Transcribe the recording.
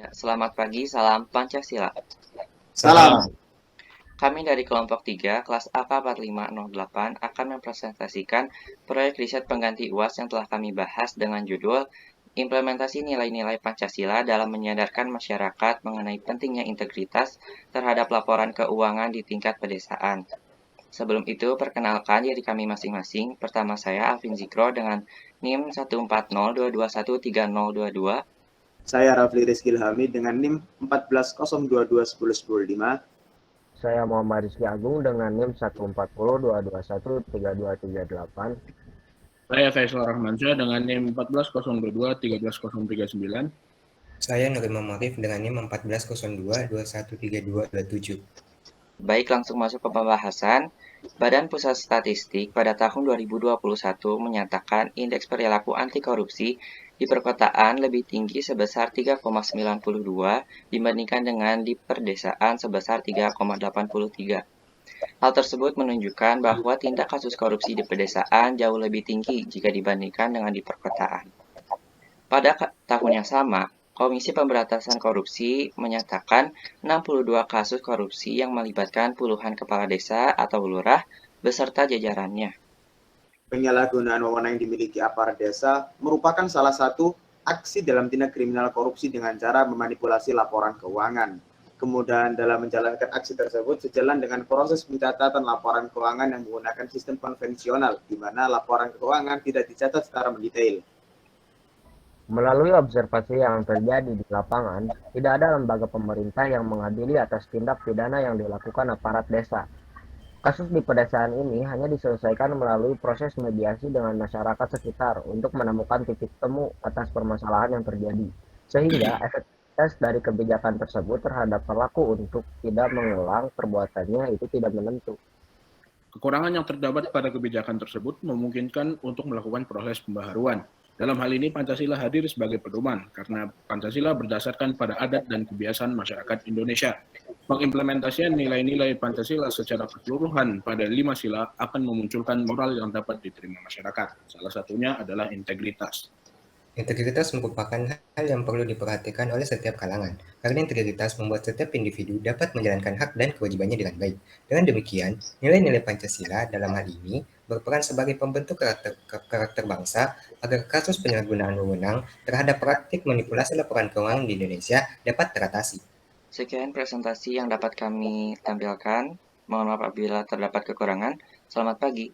Selamat pagi, salam Pancasila. Salam. Salam. Kami dari kelompok 3, kelas AK4508 akan mempresentasikan proyek riset pengganti UAS yang telah kami bahas dengan judul Implementasi Nilai-Nilai Pancasila dalam Menyadarkan Masyarakat Mengenai Pentingnya Integritas Terhadap Laporan Keuangan di Tingkat Pedesaan. Sebelum itu, perkenalkan diri kami masing-masing. Pertama saya, Alvin Zikro dengan NIM 14022130022. Saya Rafli Rizky Ilhami dengan NIM 14022105. Saya Muhammad Rizky Agung dengan NIM 14022213238. Saya Faisal Rahmansyah dengan NIM 14.022 13.039. Saya Nur Imam Arif dengan NIM 14.02 213227. Baik, langsung masuk ke pembahasan. Badan Pusat Statistik pada tahun 2021 menyatakan indeks perilaku anti korupsi di perkotaan lebih tinggi sebesar 3,92 dibandingkan dengan di perdesaan sebesar 3,83. Hal tersebut menunjukkan bahwa tindak kasus korupsi di pedesaan jauh lebih tinggi jika dibandingkan dengan di perkotaan. Pada tahun yang sama, Komisi Pemberantasan Korupsi menyatakan 62 kasus korupsi yang melibatkan puluhan kepala desa atau lurah beserta jajarannya. Penyalahgunaan wewenang yang dimiliki aparat desa merupakan salah satu aksi dalam tindak kriminal korupsi dengan cara memanipulasi laporan keuangan. Kemudian dalam menjalankan aksi tersebut sejalan dengan proses pencatatan laporan keuangan yang menggunakan sistem konvensional, di mana laporan keuangan tidak dicatat secara mendetail. Melalui observasi yang terjadi di lapangan, tidak ada lembaga pemerintah yang mengadili atas tindak pidana yang dilakukan aparat desa. Kasus di pedesaan ini hanya diselesaikan melalui proses mediasi dengan masyarakat sekitar untuk menemukan titik temu atas permasalahan yang terjadi, sehingga efektivitas dari kebijakan tersebut terhadap pelaku untuk tidak mengulang perbuatannya itu tidak menentu. Kekurangan yang terdapat pada kebijakan tersebut memungkinkan untuk melakukan proses pembaharuan. Dalam hal ini, Pancasila hadir sebagai pedoman, karena Pancasila berdasarkan pada adat dan kebiasaan masyarakat Indonesia. Pengimplementasian nilai-nilai Pancasila secara keseluruhan pada 5 sila akan memunculkan moral yang dapat diterima masyarakat. Salah satunya adalah integritas. Integritas merupakan hal yang perlu diperhatikan oleh setiap kalangan, karena integritas membuat setiap individu dapat menjalankan hak dan kewajibannya dengan baik. Dengan demikian, nilai-nilai Pancasila dalam hal ini berperan sebagai pembentuk karakter bangsa agar kasus penyalahgunaan wewenang terhadap praktik manipulasi laporan keuangan di Indonesia dapat teratasi. Sekian presentasi yang dapat kami tampilkan. Mohon maaf apabila terdapat kekurangan. Selamat pagi.